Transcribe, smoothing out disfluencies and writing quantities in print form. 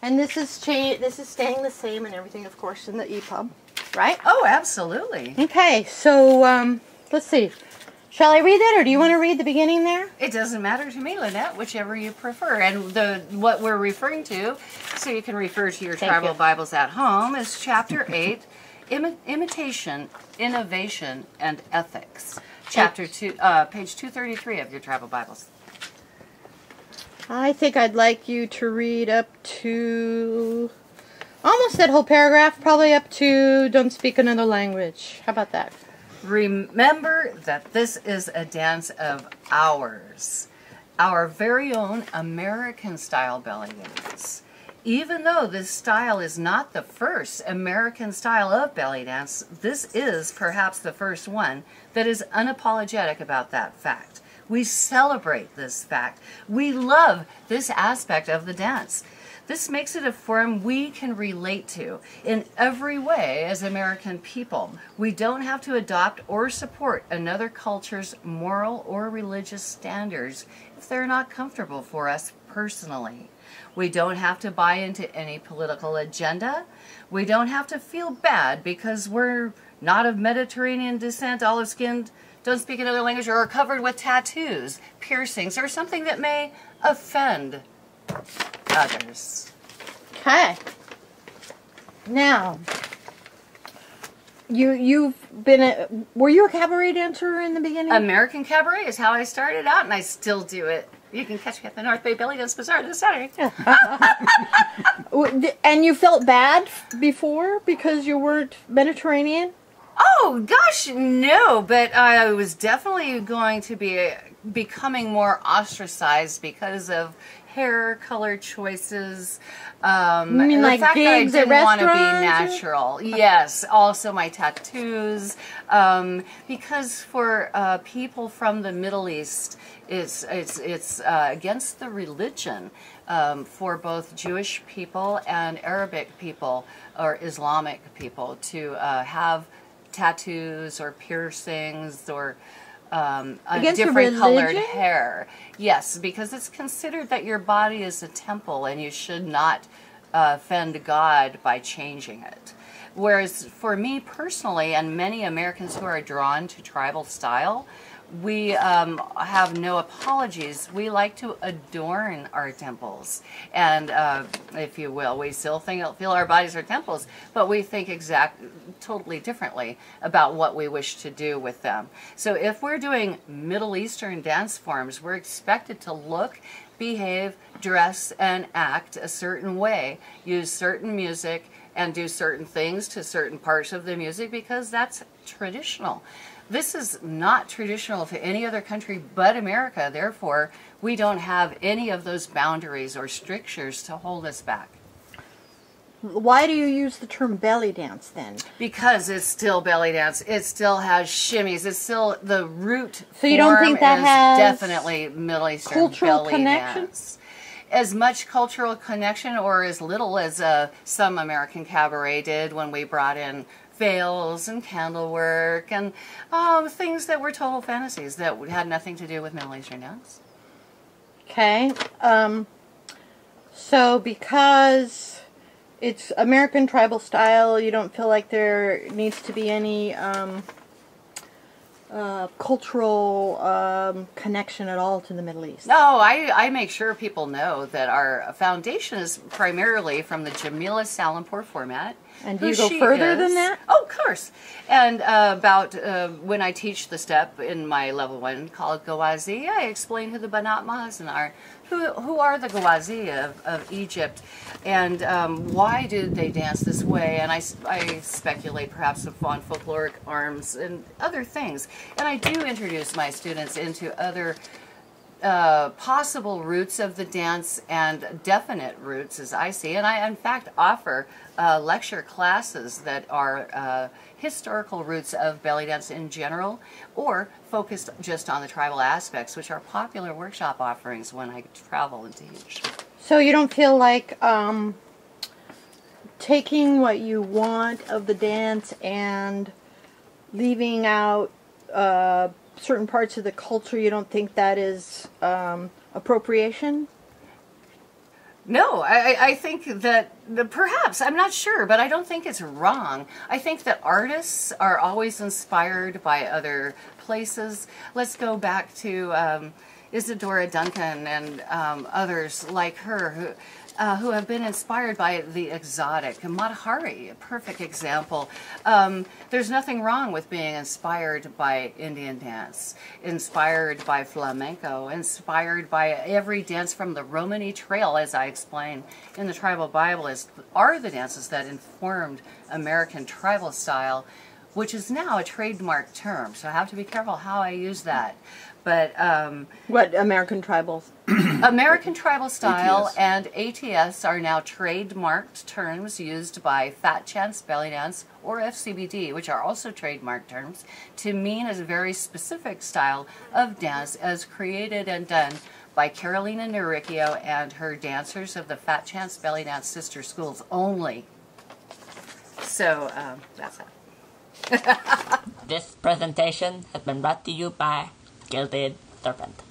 And this is staying the same and everything, of course, in the EPUB, right? Oh, absolutely. Okay, so let's see. Shall I read it, or do you want to read the beginning there? It doesn't matter to me, Lynette, whichever you prefer. And what we're referring to, so you can refer to your travel Bibles at home, is Chapter 8, Imitation, Innovation, and Ethics. Chapter 2, page 233 of your travel Bibles. I think I'd like you to read up to almost that whole paragraph, probably up to don't speak another language. How about that? Remember that this is a dance of ours, our very own American-style belly dance. Even though this style is not the first American style of belly dance, this is perhaps the first one that is unapologetic about that fact. We celebrate this fact. We love this aspect of the dance. This makes it a form we can relate to in every way as American people. We don't have to adopt or support another culture's moral or religious standards if they're not comfortable for us personally. We don't have to buy into any political agenda. We don't have to feel bad because we're not of Mediterranean descent, olive-skinned, don't speak another language, or are covered with tattoos, piercings, or something that may offend others. Okay. Now, you've been were you a cabaret dancer in the beginning? American cabaret is how I started out, and I still do it. You can catch me at the North Bay Belly Dance Bazaar this Saturday. And you felt bad before because you weren't Mediterranean? Oh, gosh, no, but I was definitely going to be becoming more ostracized because of hair color choices. You mean the like fact that I gigs at didn't want to be restaurants? natural. Yes, also my tattoos. Because for people from the Middle East, it's against the religion for both Jewish people and Arabic people or Islamic people to have tattoos or piercings or different colored hair. Yes, because it's considered that your body is a temple and you should not offend God by changing it. Whereas for me personally, and many Americans who are drawn to tribal style, we have no apologies. We like to adorn our temples, and if you will, we still feel our bodies are temples, but we think totally differently about what we wish to do with them. So if we're doing Middle Eastern dance forms, we're expected to look, behave, dress, and act a certain way, use certain music, and do certain things to certain parts of the music because that's traditional. This is not traditional to any other country but America. Therefore, we don't have any of those boundaries or strictures to hold us back. Why do you use the term belly dance then? Because it's still belly dance. It still has shimmies. It's still the root. So you don't think that has definitely Middle Eastern cultural belly connection? Dance. As much cultural connection or as little as some American cabaret did when we brought in veils and candlework and things that were total fantasies that had nothing to do with Middle Eastern dance. Okay. So because it's American tribal style, you don't feel like there needs to be any cultural connection at all to the Middle East? No, I make sure people know that our foundation is primarily from the Jamila Salampur format. And do you go further than that? Oh, of course. And about when I teach the step in my level 1 called Gawazi, I explain who the Banat Mahasan are, who are the Gawazi of Egypt, and why do they dance this way. And I speculate perhaps on folkloric arms and other things. And I do introduce my students into other possible roots of the dance and definite roots as I see. And I in fact offer lecture classes that are historical roots of belly dance in general or focused just on the tribal aspects, which are popular workshop offerings when I travel and teach. So you don't feel like taking what you want of the dance and leaving out certain parts of the culture, you don't think that is appropriation? No, I think that perhaps, I'm not sure, but I don't think it's wrong. I think that artists are always inspired by other places. Let's go back to Isadora Duncan and others like her who have been inspired by the exotic. And Mata Hari, a perfect example. There's nothing wrong with being inspired by Indian dance, inspired by flamenco, inspired by every dance from the Romany Trail, as I explain in the Tribal Bible, are the dances that informed American tribal style, which is now a trademark term. So I have to be careful how I use that. But what American tribals? American tribal style ATS. and ATS are now trademarked terms used by Fat Chance Belly Dance or FCBD, which are also trademark terms, to mean a very specific style of dance as created and done by Carolina Nericchio and her dancers of the Fat Chance Belly Dance sister schools only. So that's it. This presentation has been brought to you by Gilded Serpent.